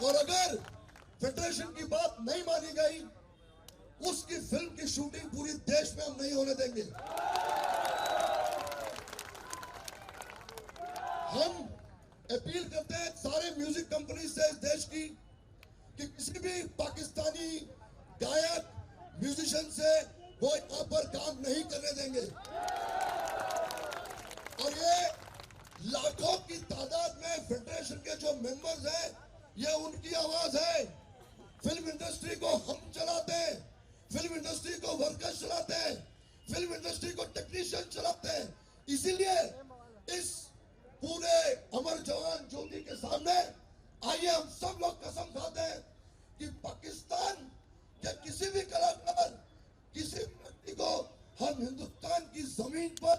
और अगर फेडरेशन की बात नहीं मानी गई, उसकी फिल्म की शूटिंग पूरी देश में हम नहीं होने देंगे। हम अपील करते हैं सारे म्यूजिक कंपनी से इस देश की कि किसी भी पाकिस्तानी गायक म्यूजिशियन से वो यहाँ पर काम नहीं करने देंगे। और ये लाखों की तादाद में फेडरेशन के जो मेंबर्स हैं, ये उनकी आवाज है। फिल्म इंडस्ट्री को हम चलाते हैं, फिल्म इंडस्ट्री को वर्कर्स चलाते हैं, फिल्म इंडस्ट्री को टेक्नीशियन चलाते हैं। इसीलिए इस पूरे अमर जवान ज्योति के सामने आइए हम सब लोग कसम खाते हैं कि पाकिस्तान के किसी भी कलाकार, किसी भी व्यक्ति को हम हिंदुस्तान की जमीन पर,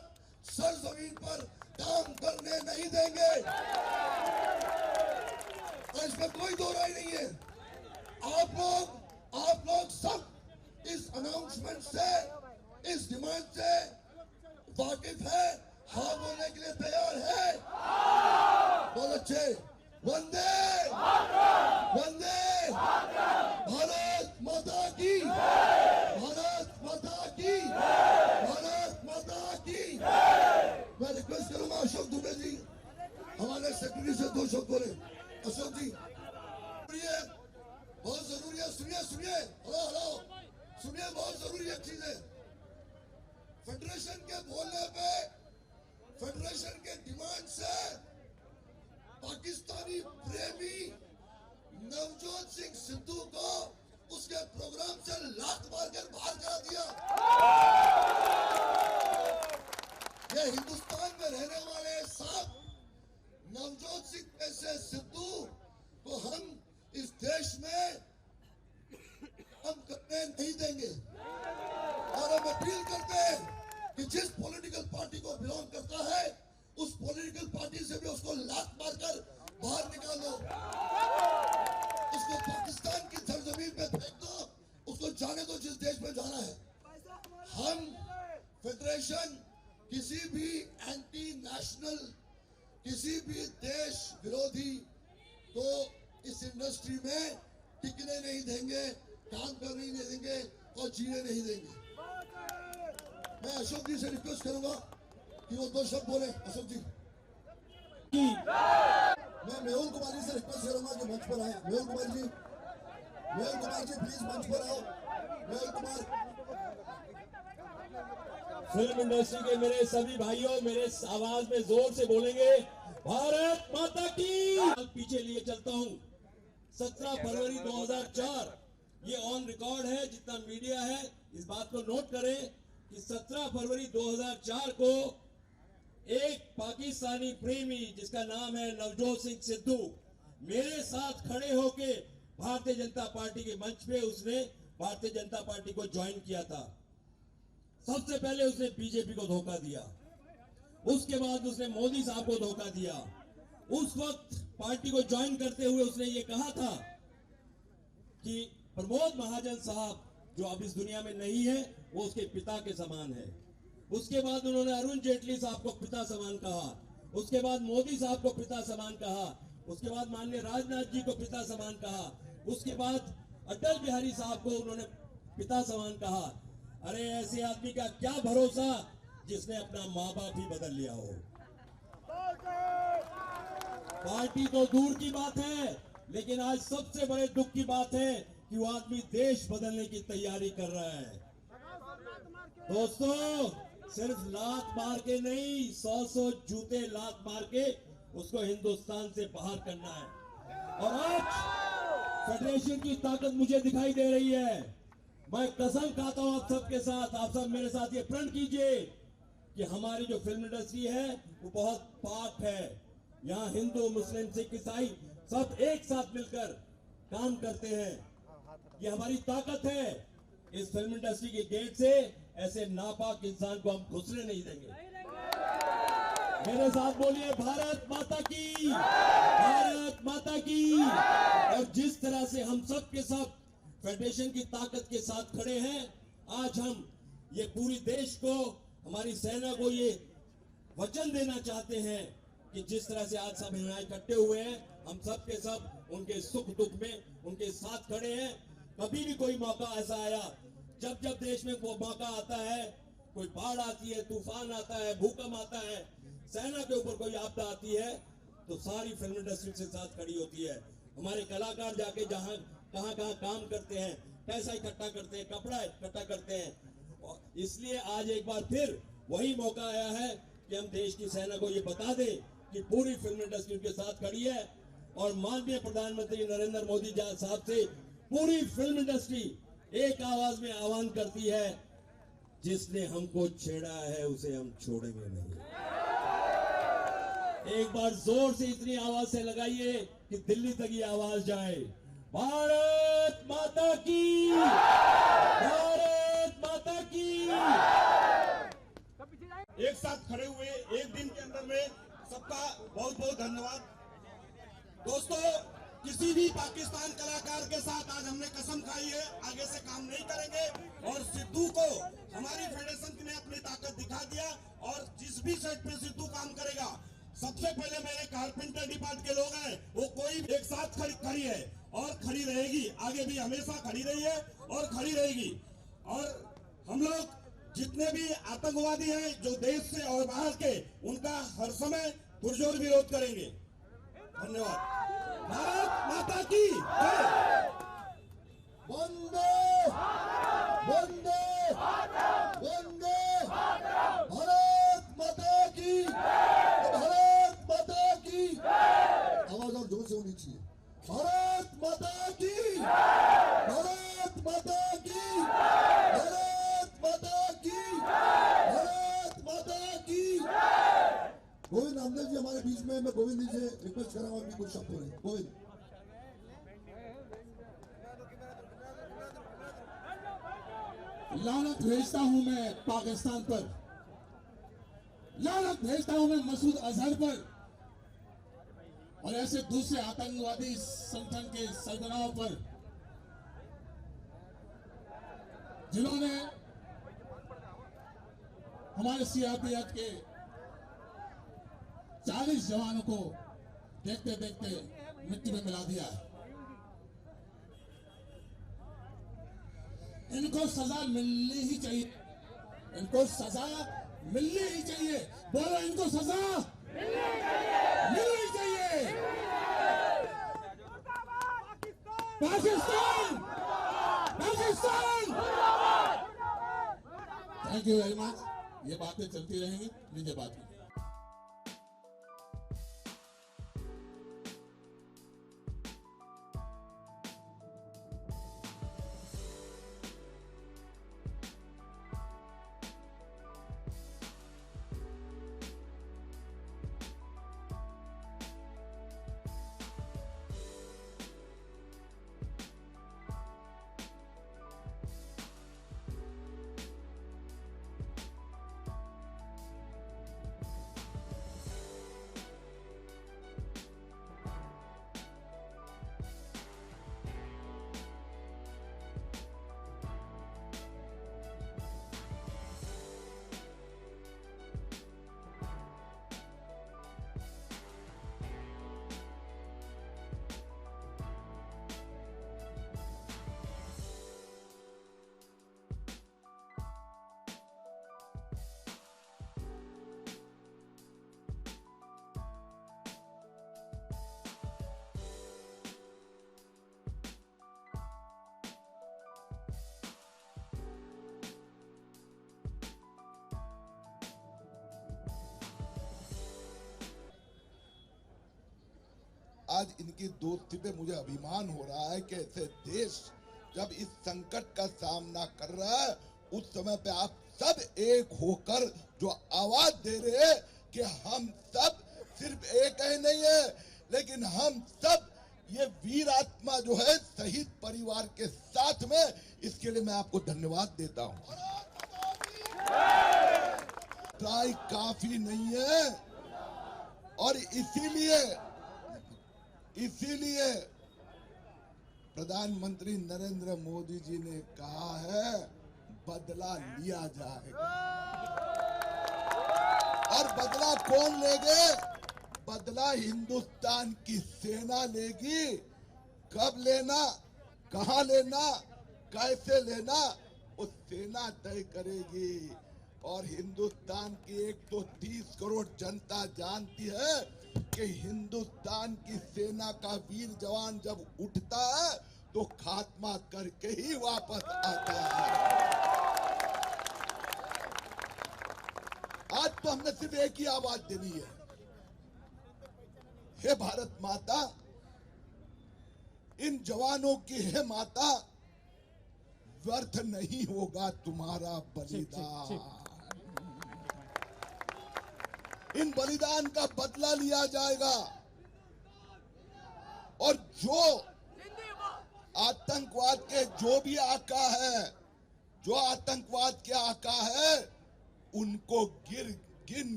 सरजमीन पर काम करने नहीं देंगे। और इसमें कोई दो राय नहीं है। आप लोग सब इस अनाउंसमेंट से, इस डिमांड से वाकिफ है, हाँ बोलने के लिए तैयार है? बहुत अच्छे। वंदे वंदे भारत माता की, भारत माता की, भारत माता की। मैं रिक्वेस्ट करूंगा अशोक दुबे जी, हमारे सेक्रेटरी से दो शब्द बोले। अशोक जी, बहुत जरूरी है। सुनिए सुनिए, हेलो सुनिए, बहुत जरूरी है चीजें। फेडरेशन के बोलने पे, फेडरेशन के डिमांड से पाकिस्तानी प्रेमी नवजोत सिंह सिद्धू को उसके प्रोग्राम से लात मारकर बाहर करा दिया। ये हिंदुस्तान में रहने वाले साहब नवजोत सिंह ऐसे सिद्धू को हम इस देश में हम करने नहीं देंगे। और हम अपील करते हैं कि जिस पॉलिटिकल पार्टी को बिलोंग करता है, उस पॉलिटिकल पार्टी से भी उसको लात मारकर बाहर निकाल दो, उसको पाकिस्तान की सरजमीन पे फेंक दो, उसको जाने दो जिस देश में जाना है। हम फेडरेशन किसी भी एंटी नेशनल, किसी भी देश विरोधी को इस इंडस्ट्री में टिकने नहीं देंगे, काम करने नहीं देंगे और जीने नहीं देंगे। मैं अशोक जी से रिक्वेस्ट करूंगा कि वो दो शब्द बोले। अशोक जी, मैं मेहुल कुमार जी से रिक्वेस्ट करूंगा कि मंच पर आए। मेहुल कुमार जी प्लीज मंच पर आओ। मेहुल कुमार। फिल्म इंडस्ट्री के मेरे सभी भाइयों, मेरे आवाज में जोर से बोलेंगे, भारत माता की। पीछे लिए चलता हूं। 17 फरवरी 2004, ये ऑन रिकॉर्ड है, जितना मीडिया है इस बात को नोट करें कि 17 फरवरी 2004 को एक पाकिस्तानी प्रेमी जिसका नाम है नवजोत सिंह सिद्धू, मेरे साथ खड़े होके भारतीय जनता पार्टी के मंच पे उसने भारतीय जनता पार्टी को ज्वाइन किया था। सबसे पहले उसने बीजेपी को धोखा दिया, उसके बाद उसने मोदी साहब को धोखा दिया। उस वक्त पार्टी को ज्वाइन करते हुए उसने ये कहा था कि प्रमोद महाजन साहब जो अब इस दुनिया में नहीं है, वो उसके पिता के समान है। उसके बाद उन्होंने अरुण जेटली साहब को पिता समान कहा, उसके बाद मोदी साहब को पिता समान कहा, उसके बाद माननीय राजनाथ जी को पिता समान कहा, उसके बाद अटल बिहारी साहब को उन्होंने पिता समान कहा। अरे ऐसे आदमी का क्या भरोसा जिसने अपना माँ बाप ही बदल लिया हो। पार्टी तो दूर की बात है, लेकिन आज सबसे बड़े दुख की बात है कि वो आदमी देश बदलने की तैयारी कर रहा है। दोस्तों, सिर्फ लात मार के नहीं, 100 जूते लात मार के उसको हिंदुस्तान से बाहर करना है। और आज फेडरेशन की ताकत मुझे दिखाई दे रही है। मैं कसम खाता हूं आप सबके साथ, आप सब मेरे साथ ये प्रण कीजिए कि हमारी जो फिल्म इंडस्ट्री है वो बहुत पाक है। यहाँ हिंदू, मुस्लिम, सिख, ईसाई सब एक साथ मिलकर काम करते हैं। ये हमारी ताकत है। इस फिल्म इंडस्ट्री के गेट से ऐसे नापाक इंसान को हम घुसने नहीं देंगे। मेरे साथ बोलिए, भारत माता की, भारत माता की। और जिस तरह से हम सब के सब फेडरेशन की ताकत के साथ खड़े हैं, आज हम ये पूरी देश को, हमारी सेना को ये वचन देना चाहते हैं कि जिस तरह से आज सब यहाँ इकट्ठे हुए हैं, हम सब के सब उनके सुख दुख में उनके साथ खड़े हैं। कभी भी कोई मौका ऐसा आया, जब जब देश में वो मौका आता है, कोई बाढ़ आती है, तूफान आता है, भूकंप आता है, सेना के ऊपर कोई आपदा आती है, तो सारी फिल्म इंडस्ट्री से साथ खड़ी होती है। हमारे कलाकार जाके जहां कहां काम करते हैं, पैसा इकट्ठा करते हैं, कपड़ा इकट्ठा करते हैं। और इसलिए आज एक बार फिर वही मौका आया है कि हम देश की सेना को ये बता दें कि पूरी फिल्म इंडस्ट्री के साथ खड़ी है। और माननीय प्रधानमंत्री नरेंद्र मोदी साहब से पूरी फिल्म इंडस्ट्री एक आवाज में आह्वान करती है, जिसने हमको छेड़ा है उसे हम छोड़ेंगे नहीं। एक बार जोर से इतनी आवाज से लगाइए कि दिल्ली तक ये आवाज जाए, भारत माता की, भारत माता की। एक साथ खड़े हुए एक दिन के अंदर में सबका बहुत बहुत धन्यवाद। दोस्तों, किसी भी पाकिस्तान कलाकार के साथ आज हमने कसम खाई है आगे से काम नहीं करेंगे। और सिद्धू को हमारी फेडरेशन ने अपनी ताकत दिखा दिया, और जिस भी सेट पे सिद्धू काम करेगा, सबसे पहले मेरे कारपेंटर डिपार्ट के लोग हैं, वो कोई एक साथ खड़ी है और खड़ी रहेगी, आगे भी हमेशा खड़ी रही है और खड़ी रहेगी। और हम लोग जितने भी आतंकवादी हैं जो देश से और बाहर के, उनका हर समय पुरजोर विरोध करेंगे। धन्यवाद। भारत माता की जय। वंदे वंदे वंदे भारत माता की, भारत माता की। आवाज और जोर से होनी चाहिए। भारत माता की, भारत माता की, भारत माता की, भारत माता की। गोविंद रामदेव जी हमारे बीच में, मैं गोविंद जी से रिक्वेस्ट कर रहा हूँ कि कुछ शब्द बोले। गोविंद। लानत भेजता हूं मैं पाकिस्तान पर, लानत भेजता हूं मैं मसूद अजहर पर और ऐसे दूसरे आतंकवादी संगठन के सरगनाओं पर, जिन्होंने हमारे सीआरपीएफ के 40 जवानों को देखते देखते मिट्टी में मिला दिया है। इनको सजा मिलनी ही चाहिए, इनको सजा मिलनी ही चाहिए। बोलो, इनको सजा मिलनी चाहिए। Pakistan, Pakistan. Thank you very much. ये बातें चलती रहेंगी, लीजिए बात की। आज इनकी दोस्ती पे मुझे अभिमान हो रहा है कि ऐसे देश जब इस संकट का सामना कर रहा है, उस समय पे आप सब एक होकर जो आवाज दे रहे हैं कि हम सब सिर्फ एक ही नहीं है, लेकिन हम सब ये वीर आत्मा जो है शहीद परिवार के साथ में, इसके लिए मैं आपको धन्यवाद देता हूँ। ट्राई काफी नहीं है और इसीलिए प्रधानमंत्री नरेंद्र मोदी जी ने कहा है बदला लिया जाएगा। और बदला कौन लेंगे? बदला हिंदुस्तान की सेना लेगी, कब लेना, कहां लेना, कैसे लेना, वो सेना तय करेगी। और हिंदुस्तान की 130 करोड़ जनता जानती है कि हिंदुस्तान की सेना का वीर जवान जब उठता है तो खात्मा करके ही वापस आता है। आज तो हमने सिर्फ एक ही आवाज देनी है, हे भारत माता, इन जवानों की हे माता, व्यर्थ नहीं होगा तुम्हारा बलिदान। इन बलिदान का बदला लिया जाएगा। और जो आतंकवाद के जो भी आका है, जो आतंकवाद के आका है, उनको गिन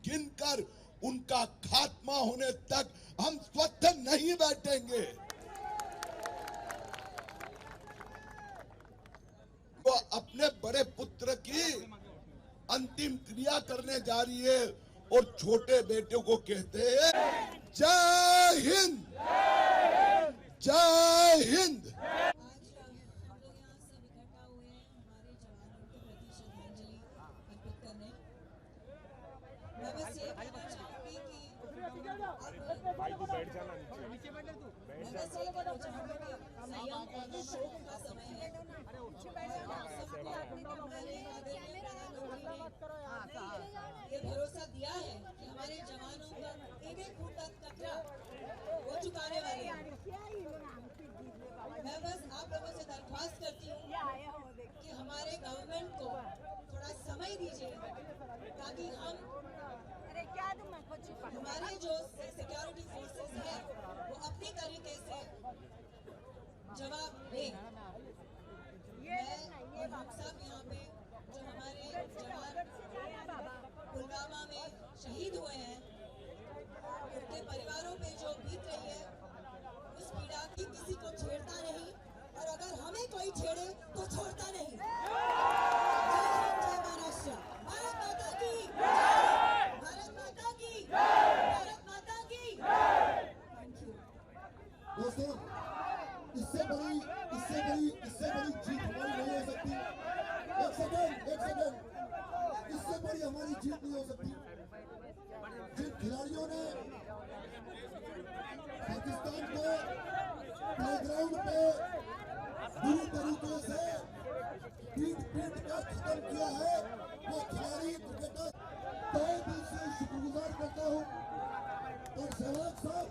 गिन कर उनका खात्मा होने तक हम स्वस्थ नहीं बैठेंगे। वो अपने बड़े पुत्र की अंतिम क्रिया करने जा रही है और छोटे बेटे को कहते हैं जय हिंद, जय हिंद। आज हम लोग यहाँ सब इकट्ठा हुए हैं हमारे जवानों के प्रति श्रद्धांजलि अर्पित करने। मैं बस ये कहना चाहूंगी कि संयम और शोक का समय है। सबको हमारे आदरणीय प्रधानमंत्री ने ये भरोसा दिया है कि हमारे जवानों का एक एक फूट तक कचरा वो चुकाने वाले हैं। मैं बस आप लोगों से दरख्वास्त करती हूँ कि हमारे गवर्नमेंट को थोड़ा समय दीजिए ताकि हम हमारे जो सिक्योरिटी फोर्सेस हैं वो अपनी तरीके से जवाब दें। मैं और हम सब यहाँ पे जो हमारे जवान पुलवामा में शहीद हुए हैं उनके परिवारों पे जो बीत रही है उस पीड़ा की किसी को छेड़ता नहीं, और अगर हमें कोई छेड़े तो छोड़ता नहीं। जय हिंद, जय महाराष्ट्र, भारत माता की, भारत माता की, भारत माता की। Thank you. दोस्तों, इससे बड़ी जीत हमारी नहीं हो सकती। एक सेकंड, इससे बड़ी हमारी जीत नहीं हो सकती। जिन खिलाड़ियों ने पाकिस्तान को प्लेग्राउंड पे बुरी तरीके से पीट कर खत्म किया है, वो खिलाड़ी क्रिकेटर तहे दिल से शुक्रगुजार करता हूँ। और सहवाग साहब,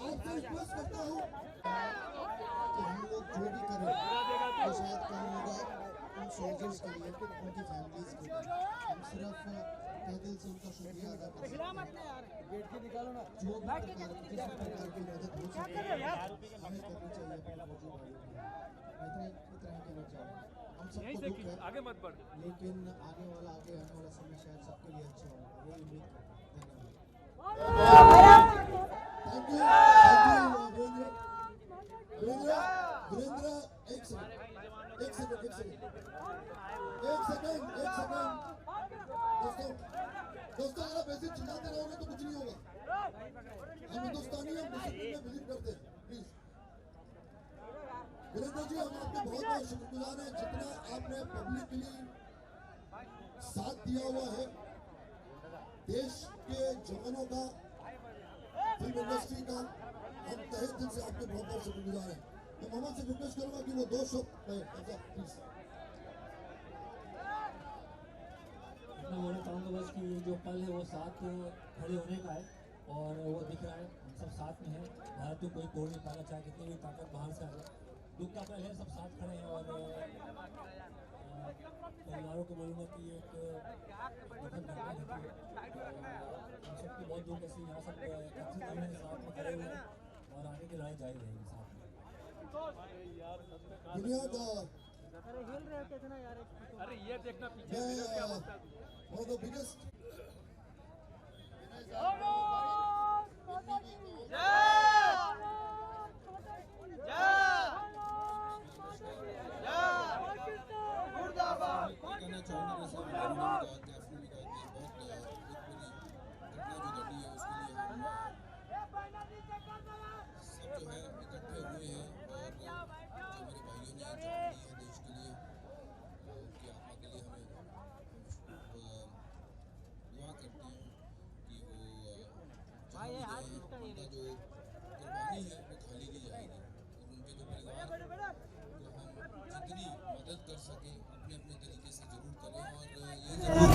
आपसे रिक्वेस्ट करता हूँ कि हम लोग जो भी करें वो शायद काम होगा उन सोल्जर्स के लिए, उनकी फैमिलीज के लिए। हम सिर्फ तहे दिल से उनका शुक्रिया अदा कर सकते हैं। जो भी प्रकार की जिस प्रकार की मदद हो सके हमें करनी चाहिए अपने फौजी भाइयों को। इतना ही कहना चाहूँगा। हम सबको दुख है, आगे मत बढ़, लेकिन आगे वाला समय शायद सबके लिए अच्छा होगा, यही उम्मीद करते हैं। धन्यवाद। Thank you Virendra. एक सेकंड दोस्तों, अगर वैसे चिल्लाते रहोगे तो कुछ नहीं होगा। हम हिंदुस्तानी, हम डिसिप्लिन में बिलीव करते हैं। प्लीज वीरेंद्र जी, हम आपके बहुत बहुत शुक्रगुजार हैं जितना आपने पब्लिकली साथ दिया हुआ है देश के जवानों का, फिल्म इंडस्ट्री का। हम तहे दिल से आपके बहुत बहुत शुक्रगुजार हैं। तो मोहम्मद से रिक्वेस्ट करूंगा कि वो 2 शब्द प्लीज। मैं बोलना चाहूँगा बस कि जो पल है वो साथ खड़े होने का है, और वो दिख रहा है, हम सब साथ में हैं। भारत को कोई तोड़ नहीं पाना, चाहे कितनी भी ताकत बाहर से आ जाए। दुख का पल है, सब साथ खड़े हैं। और परिवारों को बोलूँगा कि एक दुखद घटना घटी है। हम सबकी बहुत दुख ऐसी यहाँ सब एकत्रित हुए हैं, साथ में खड़े हुए हैं, और आगे की लड़ाई जारी रहेगी साथ में। दुनिया का अरे ये देखना पीछे वीडियो क्या होता है। one of the biggest कहना चाहूँगा जैसा वीडियो में कहा, कैफी ने कहा कि बहुत घटना जो घटी है उसके लिए हम सब जो है इकट्ठे हुए हैं।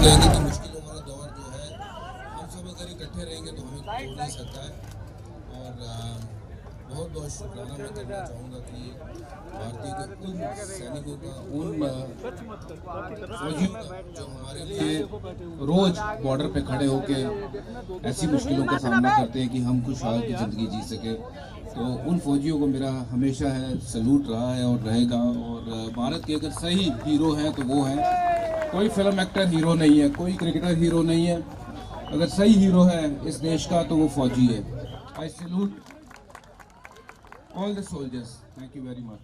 कहेंगे कि मुश्किलों वाला दौर जो है, हम सब अगर इकट्ठे रहेंगे तो हमें तोड़ नहीं सकता है। और बहुत बहुत शुक्राना मैं करना चाहूँगा कि भारतीय के उन सैनिकों का, उन फौजियों का जो हमारे लिए रोज बॉर्डर पे खड़े होके ऐसी मुश्किलों का सामना करते हैं कि हम खुशहाल की ज़िंदगी जी सके। तो उन फौजियों को मेरा हमेशा है सैल्यूट रहा है और रहेगा। और भारत के अगर सही हीरो हैं तो वो हैं, कोई फिल्म एक्टर हीरो नहीं है, कोई क्रिकेटर हीरो नहीं है। अगर सही हीरो है इस देश का तो वो फौजी है। आई salute all the soldiers. Thank you very much.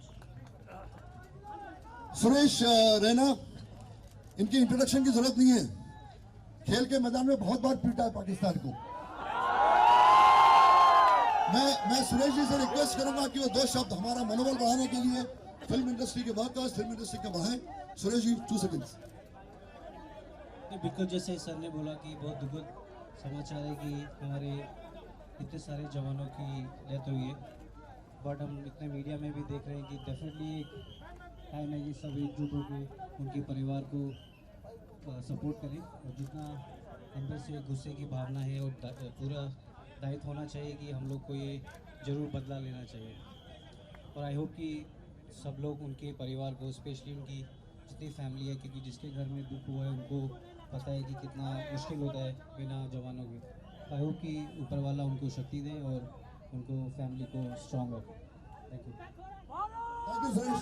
Suresh Raina, इनकी इंट्रोडक्शन की जरूरत नहीं है। खेल के मैदान में बहुत बार पीटा है पाकिस्तान को। मैं सुरेश जी से रिक्वेस्ट करूंगा कि वो 2 शब्द हमारा मनोबल बढ़ाने के लिए फिल्म इंडस्ट्री के वर्कर्स, फिल्म इंडस्ट्री के बढ़ाएं। सुरेश जी 2 सेकंड्स। बिल्कुल जैसे सर ने बोला कि बहुत दुखद समाचार है कि हमारे इतने सारे जवानों की डेथ हुई है। बट हम इतने मीडिया में भी देख रहे हैं कि डेफिनेटली एक टाइम है कि सब एकजुट होकर उनके परिवार को सपोर्ट करें। और जितना अंदर से गुस्से की भावना है और पूरा दायित्व होना चाहिए कि हम लोग को ये ज़रूर बदला लेना चाहिए। और आई होप कि सब लोग उनके परिवार को, स्पेशली उनकी जितनी फैमिली है, क्योंकि जिसके घर में दुख हुआ है उनको पता है कि कितना मुश्किल होता है बिना जवानों के। आई होप कि ऊपर वाला उनको शक्ति दे और उनको फैमिली को स्ट्रॉन्ग रखे। Thank you. Thank you Suresh.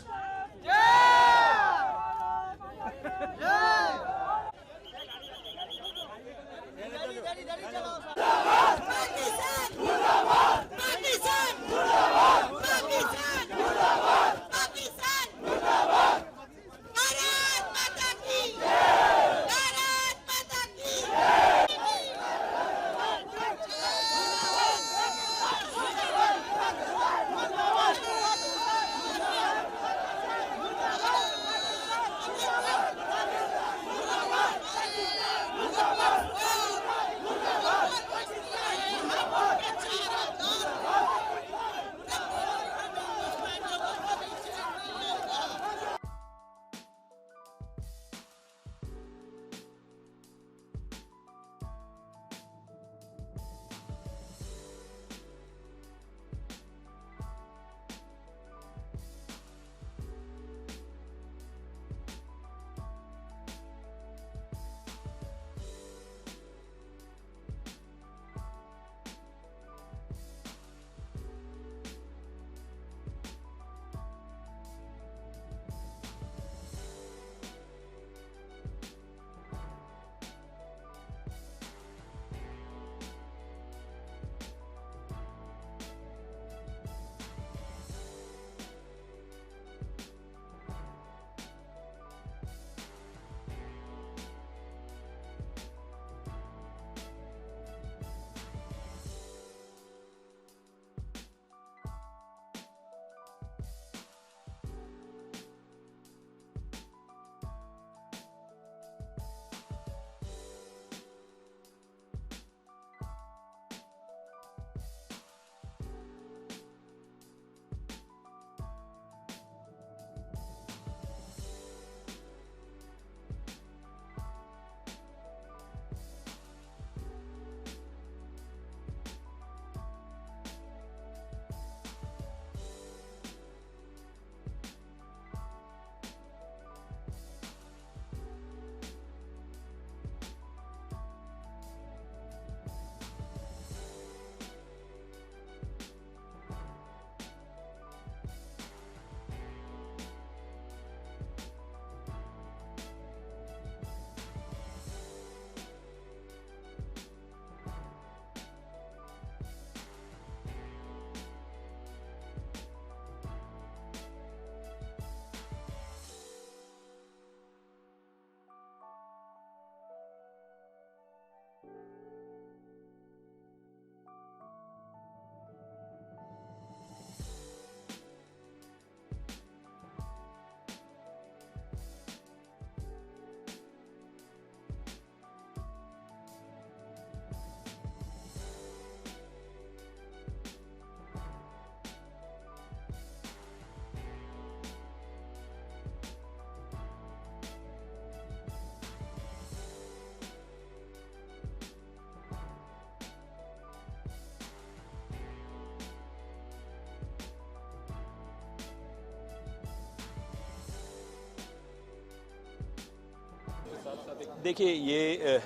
देखिए ये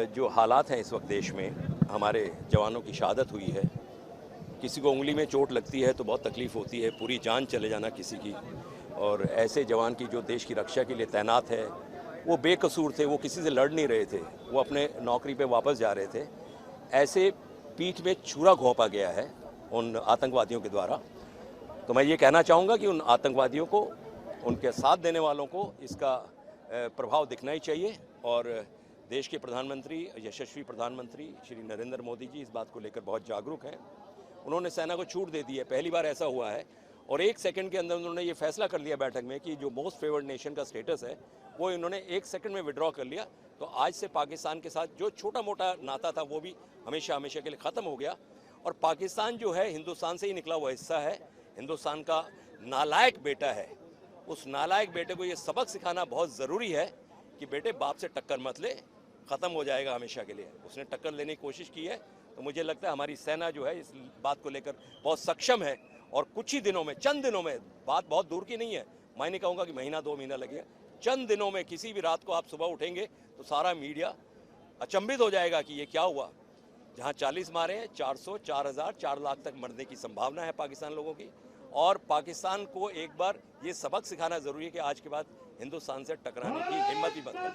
जो हालात हैं इस वक्त देश में, हमारे जवानों की शहादत हुई है, किसी को उंगली में चोट लगती है तो बहुत तकलीफ़ होती है, पूरी जान चले जाना किसी की, और ऐसे जवान की जो देश की रक्षा के लिए तैनात है वो बेकसूर थे, वो किसी से लड़ नहीं रहे थे, वो अपने नौकरी पे वापस जा रहे थे, ऐसे पीठ में छुरा घोंपा गया है उन आतंकवादियों के द्वारा। तो मैं ये कहना चाहूँगा कि उन आतंकवादियों को, उनके साथ देने वालों को इसका प्रभाव दिखना ही चाहिए, और देश के प्रधानमंत्री, यशस्वी प्रधानमंत्री श्री नरेंद्र मोदी जी इस बात को लेकर बहुत जागरूक हैं। उन्होंने सेना को छूट दे दी है, पहली बार ऐसा हुआ है, और 1 सेकंड के अंदर उन्होंने ये फैसला कर लिया बैठक में कि जो मोस्ट फेवर्ड नेशन का स्टेटस है वो इन्होंने 1 सेकंड में विड्रॉ कर लिया। तो आज से पाकिस्तान के साथ जो छोटा मोटा नाता था वो भी हमेशा हमेशा के लिए ख़त्म हो गया, और पाकिस्तान जो है हिंदुस्तान से ही निकला हुआ हिस्सा है, हिंदुस्तान का नालायक बेटा है। उस नालायक बेटे को ये सबक सिखाना बहुत ज़रूरी है कि बेटे बाप से टक्कर मत ले, ख़त्म हो जाएगा हमेशा के लिए। उसने टक्कर लेने की कोशिश की है, तो मुझे लगता है हमारी सेना जो है इस बात को लेकर बहुत सक्षम है, और कुछ ही दिनों में, चंद दिनों में, बात बहुत दूर की नहीं है, मैं नहीं कहूँगा कि महीना 2 महीना लगेगा, चंद दिनों में किसी भी रात को आप सुबह उठेंगे तो सारा मीडिया अचंभित हो जाएगा कि ये क्या हुआ। जहाँ 40 मारे हैं, 400, 4000, 4 लाख तक मरने की संभावना है पाकिस्तान लोगों की, और पाकिस्तान को एक बार ये सबक सिखाना ज़रूरी है कि आज के बाद हिंदुस्तान से टकराने की हिम्मत ही बंद कर।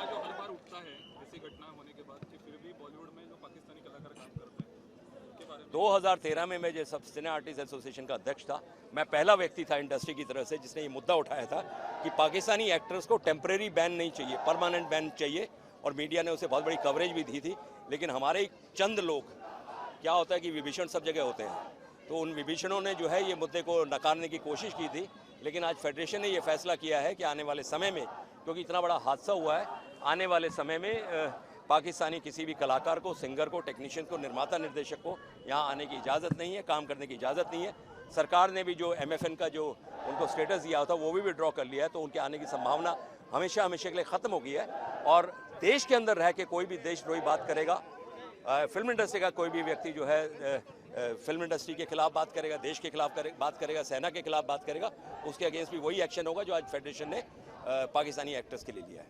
जो हर बार उठता है ऐसी घटना होने के बाद कि फिर भी बॉलीवुड में जो पाकिस्तानी कलाकार काम करते हैं उनके बारे में 2013 में मैं जो सब सिने आर्टिस्ट एसोसिएशन का अध्यक्ष था, मैं पहला व्यक्ति था इंडस्ट्री की तरफ से जिसने ये मुद्दा उठाया था कि पाकिस्तानी एक्टर्स को टेम्परेरी बैन नहीं चाहिए, परमानेंट बैन चाहिए, और मीडिया ने उसे बहुत बड़ी कवरेज भी दी थी। लेकिन हमारे चंद लोग, क्या होता है कि विभीषण सब जगह होते हैं, तो उन विभीषणों ने जो है ये मुद्दे को नकारने की कोशिश की थी। लेकिन आज फेडरेशन ने ये फैसला किया है कि आने वाले समय में, क्योंकि इतना बड़ा हादसा हुआ है, आने वाले समय में पाकिस्तानी किसी भी कलाकार को, सिंगर को, टेक्नीशियन को, निर्माता निर्देशक को यहाँ आने की इजाज़त नहीं है, काम करने की इजाज़त नहीं है। सरकार ने भी जो MFN का जो उनको स्टेटस दिया था वो भी विड्रॉ कर लिया है, तो उनके आने की संभावना हमेशा हमेशा के लिए ख़त्म हो गई है। और देश के अंदर रह के कोई भी देशद्रोही बात करेगा, फिल्म इंडस्ट्री का कोई भी व्यक्ति जो है फिल्म इंडस्ट्री के खिलाफ बात करेगा, देश के खिलाफ बात करेगा, सेना के खिलाफ बात करेगा, उसके अगेंस्ट भी वही एक्शन होगा जो आज फेडरेशन ने पाकिस्तानी एक्टर्स के लिए लिया है।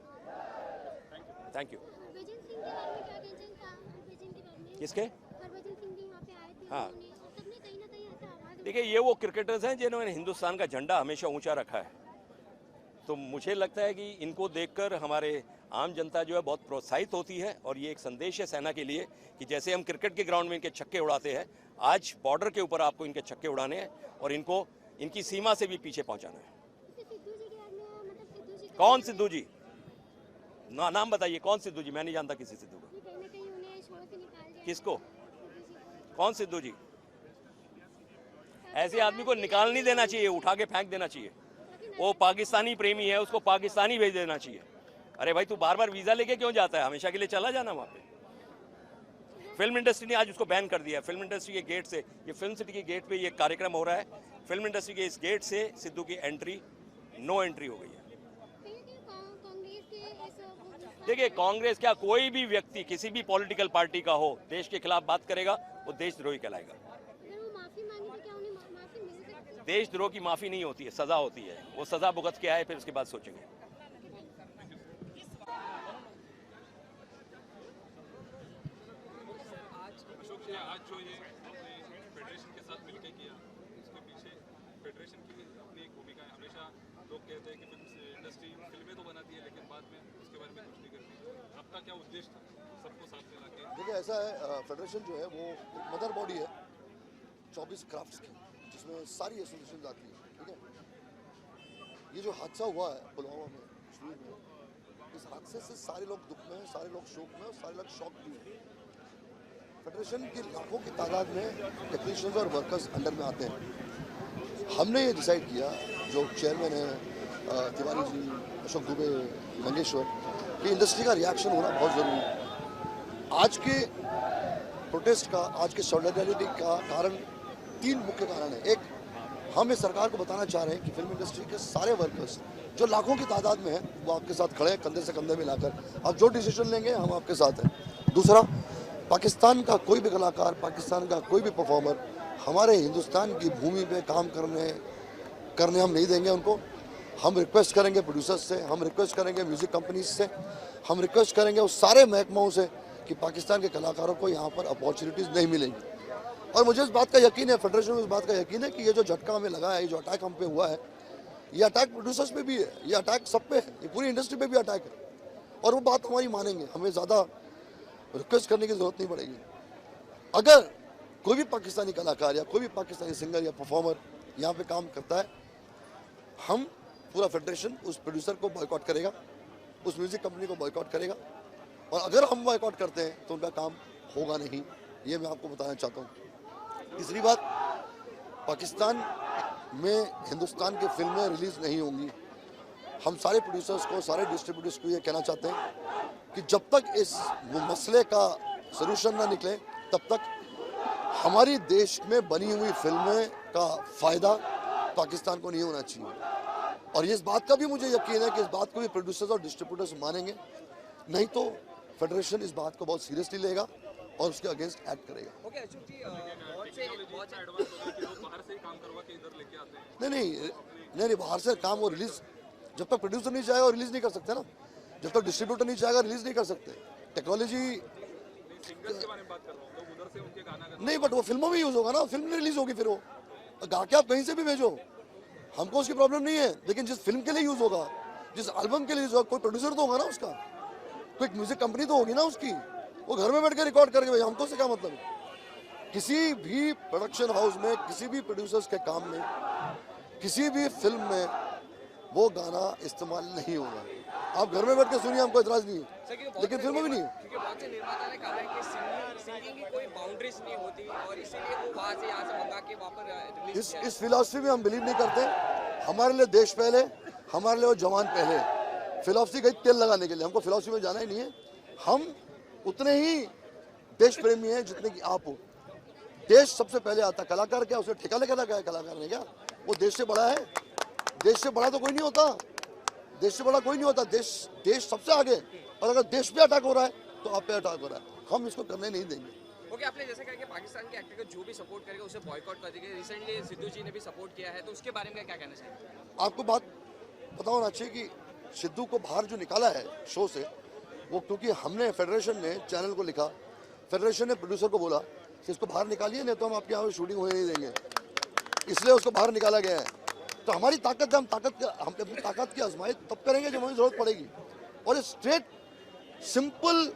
Thank you. किसके? हाँ, देखिए ये वो क्रिकेटर्स हैं जिन्होंने हिंदुस्तान का झंडा हमेशा ऊंचा रखा है, तो मुझे लगता है कि इनको देखकर हमारे आम जनता जो है बहुत प्रोत्साहित होती है, और ये एक संदेश है सेना के लिए कि जैसे हम क्रिकेट के ग्राउंड में इनके छक्के उड़ाते हैं, आज बॉर्डर के ऊपर आपको इनके छक्के उड़ाने हैं और इनको इनकी सीमा से भी पीछे पहुंचाना है। कौन सिद्धू जी? नाम बताइए, कौन सिद्धू जी? मैं नहीं जानता किसी सिद्धू को। किसको? कौन सिद्धू जी? ऐसे आदमी को निकाल नहीं देना चाहिए, उठा के फेंक देना चाहिए। वो पाकिस्तानी प्रेमी है, उसको पाकिस्तानी भेज देना चाहिए। अरे भाई तू बार बार वीजा लेके क्यों जाता है? हमेशा के लिए चला जाना वहाँ पे। फिल्म इंडस्ट्री ने आज उसको बैन कर दिया। फिल्म इंडस्ट्री के गेट से, ये फिल्म सिटी के गेट पे ये कार्यक्रम हो रहा है, फिल्म इंडस्ट्री के इस गेट से सिद्धू की एंट्री, नो एंट्री हो गई है। देखिए कांग्रेस क्या, कोई भी व्यक्ति किसी भी पॉलिटिकल पार्टी का हो, देश के खिलाफ बात करेगा वो देशद्रोही कहलाएगा। देशद्रोह की माफी नहीं होती है, सजा होती है। वो सजा भुगत के आए, फिर उसके बाद सोचेंगे। आज जो ये फेडरेशन के साथ मिलकर किया, उसके पीछे फेडरेशन की अपनी एक भूमिका है। हमेशा लोग कहते हैं कि फिल्म इंडस्ट्री फिल्में तो बनाती है लेकिन बाद में उसके बारे में कुछ नहीं करती। आपका क्या उद्देश्य था सबको साथ मिला के? देखिए ऐसा है, फेडरेशन जो है वो मदर बॉडी है 24 क्राफ्ट्स की, जिसमें सारी एसोसिएशन आती है। ठीक है, ये जो हादसा हुआ है पुलवामा में, कश्मीर में, इस हादसे से सारे लोग दुख में हैं, सारे लोग शोक में, और सारे लोग शॉक भी हैं। फेडरेशन की लाखों की तादाद में टेक्नीशियंस और वर्कर्स अंडर में आते हैं। हमने ये डिसाइड किया, जो चेयरमैन है तिवारी जी, अशोक दुबे, मंगेश्वर, कि इंडस्ट्री का रिएक्शन होना बहुत ज़रूरी है। आज के प्रोटेस्ट का, आज के सॉलिडारिटी का कारण 3 मुख्य कारण है। एक, हम इस सरकार को बताना चाह रहे हैं कि फिल्म इंडस्ट्री के सारे वर्कर्स जो लाखों की तादाद में हैं वो आपके साथ खड़े हैं, कंधे से कंधे मिलाकर। आप जो डिसीजन लेंगे हम आपके साथ हैं। दूसरा, पाकिस्तान का कोई भी कलाकार, पाकिस्तान का कोई भी परफॉर्मर हमारे हिंदुस्तान की भूमि पे काम करने करने हम नहीं देंगे उनको। हम रिक्वेस्ट करेंगे प्रोड्यूसर्स से, हम रिक्वेस्ट करेंगे म्यूज़िक कंपनीज से, हम रिक्वेस्ट करेंगे उस सारे महकमाओं से कि पाकिस्तान के कलाकारों को यहाँ पर अपॉर्चुनिटीज़ नहीं मिलेंगी। और मुझे इस बात का यकीन है, फेडरेशन को इस बात का यकीन है कि ये जो झटका हमें लगा है, ये जो अटैक हम पे हुआ है, ये अटैक प्रोड्यूसर्स पे भी है, ये अटैक सब पे है, ये पूरी इंडस्ट्री पे भी अटैक है। और वो बात हमारी मानेंगे, हमें ज़्यादा रिक्वेस्ट करने की ज़रूरत नहीं पड़ेगी। अगर कोई भी पाकिस्तानी कलाकार या कोई भी पाकिस्तानी सिंगर या परफॉर्मर यहाँ पे काम करता है, हम पूरा फेडरेशन उस प्रोड्यूसर को बॉयकॉट करेगा, उस म्यूज़िक कंपनी को बॉयकॉट करेगा। और अगर हम बॉयकॉट करते हैं तो उनका काम होगा नहीं, ये मैं आपको बताना चाहता हूँ। तीसरी बात, पाकिस्तान में हिंदुस्तान की फिल्में रिलीज़ नहीं होंगी। हम सारे प्रोड्यूसर्स को, सारे डिस्ट्रीब्यूटर्स को ये कहना चाहते हैं कि जब तक इस मसले का सलूशन ना निकले, तब तक हमारी देश में बनी हुई फिल्में का फ़ायदा पाकिस्तान को नहीं होना चाहिए। और इस बात का भी मुझे यकीन है कि इस बात को भी प्रोड्यूसर्स और डिस्ट्रीब्यूटर्स मानेंगे, नहीं तो फेडरेशन इस बात को बहुत सीरियसली लेगा और उसके अगेंस्ट एक्ट करेगा। नहीं, बाहर से काम वो रिलीज, जब तक प्रोड्यूसर नहीं चाहेगा रिलीज नहीं कर सकते ना, जब तक डिस्ट्रीब्यूटर नहीं चाहेगा रिलीज नहीं कर सकते। टेक्नोलॉजी नहीं, बट वो फिल्मों में यूज होगा ना, फिल्म नहीं रिलीज होगी, फिर वो गा के आप कहीं से भी भेजो, हमको उसकी प्रॉब्लम नहीं है। लेकिन जिस फिल्म के लिए यूज होगा, जिस एल्बम के लिए यूज होगा, कोई प्रोड्यूसर तो होगा ना उसका, कोई म्यूजिक कंपनी तो होगी ना उसकी, वो घर में बैठ के रिकॉर्ड करके भेजा, हमको से क्या मतलब है। किसी भी प्रोडक्शन हाउस में, किसी भी प्रोड्यूसर्स के काम में, किसी भी फिल्म में वो गाना इस्तेमाल नहीं होगा। आप घर में बैठ के सुनिए, हमको इतराज नहीं है, लेकिन फिल्म में भी नहीं है। क्योंकि बहुत से निर्माता ने कहा है कि सिंगिंग की कोई बाउंड्रीज नहीं होती और इसीलिए वो वहाँ से यहाँ से मंगा के वापस रिलीज किया है। इस फिलॉसफी में हम बिलीव नहीं करते। हमारे लिए देश पहले, हमारे लिए वो जवान पहले। फिलॉसफी गई तेल लगाने के लिए, हमको फिलॉसफी में जाना ही नहीं है। हम उतने ही देश प्रेमी हैं जितने की आप हो। देश सबसे पहले आता। कलाकार क्या उसे ठेका लेकर लगा है कलाकार ने? क्या वो देश से बड़ा है? देश से बड़ा तो कोई नहीं होता, देश से बड़ा कोई नहीं होता। देश सबसे आगे। और अगर देश पे अटैक हो रहा है तो आप पे अटैक हो रहा है, हम इसको करने नहीं देंगे। ओके, आपने जैसे कहा कि पाकिस्तान के एक्टर को जो भी सपोर्ट करेगा उसे बॉयकॉट कर देंगे। रिसेंटली सिद्धू जी ने भी सपोर्ट किया है, तो उसके बारे में क्या कहना चाहिए? आपको बात पता होना चाहिए कि सिद्धू को बाहर जो निकाला है शो से, वो क्योंकि हमने, फेडरेशन ने चैनल को लिखा, फेडरेशन ने प्रोड्यूसर को बोला कि इसको बाहर निकालिए, नहीं तो हम आपके यहाँ शूटिंग होने नहीं देंगे, इसलिए उसको बाहर निकाला गया है। तो हमारी ताकत है, हम अपनी ताकत की आजमाइश तब करेंगे जब हमें जरूरत पड़ेगी। और ये स्ट्रेट सिंपल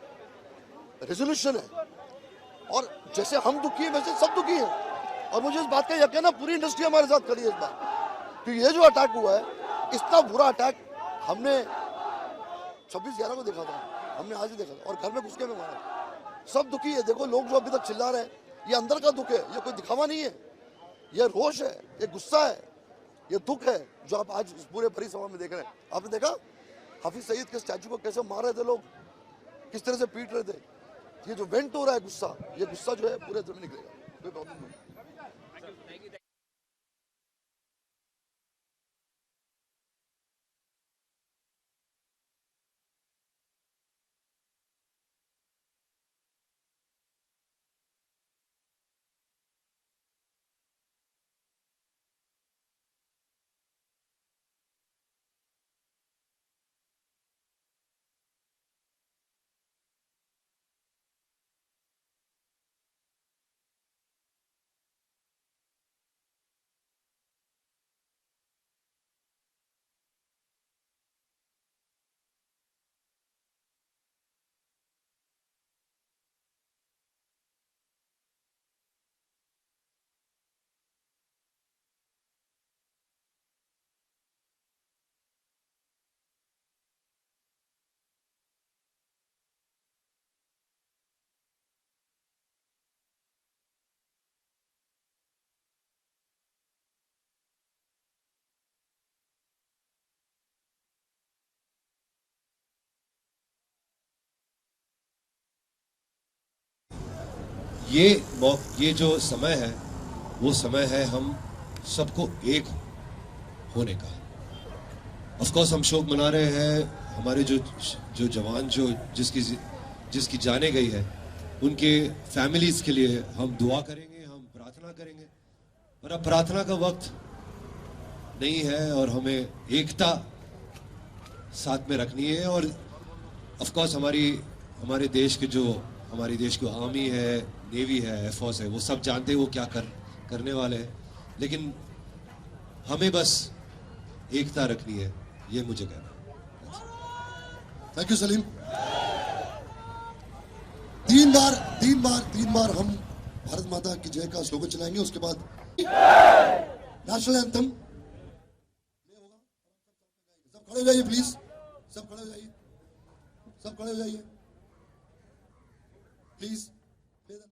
रेजोल्यूशन है, और जैसे हम दुखी हैं वैसे सब दुखी हैं। और मुझे इस बात का यकीन है पूरी इंडस्ट्री हमारे साथ खड़ी है इस बार, क्योंकि ये जो अटैक हुआ है, इतना बुरा अटैक हमने 26/11 को देखा था, हमने आज ही देखा था, और घर में घुस के में मारा। सब दुखी है। देखो लोग जो अभी तक चिल्ला रहे हैं, ये अंदर का दुख है, ये कोई दिखावा नहीं है, ये रोष है, ये गुस्सा है, ये दुख है जो आप आज इस पूरे भरी सभा में देख रहे हैं। आपने देखा हाफिज सईद के स्टैचू को कैसे मार रहे थे लोग, किस तरह से पीट रहे थे। ये जो वेंट हो रहा है गुस्सा, ये गुस्सा जो है पूरे दिन निकलेगा, कोई प्रॉब्लम नहीं। ये जो समय है, वो समय है हम सबको एक होने का। ऑफ कोर्स हम शोक मना रहे हैं, हमारे जो जवान जिसकी जाने गई है, उनके फैमिलीज के लिए हम दुआ करेंगे, हम प्रार्थना करेंगे। और अब प्रार्थना का वक्त नहीं है और हमें एकता साथ में रखनी है। और ऑफ कोर्स हमारे देश की आर्मी है, नेवी है, एयरफोर्स है, वो सब जानते हैं वो क्या करने वाले हैं, लेकिन हमें बस एकता रखनी है, ये मुझे कहना है। Thank you Salim. तीन बार हम भारत माता की जय का स्लोगन चलाएंगे, उसके बाद नेशनल एंथम। सब खड़े हो जाइए प्लीज, सब खड़े हो जाइए प्लीज।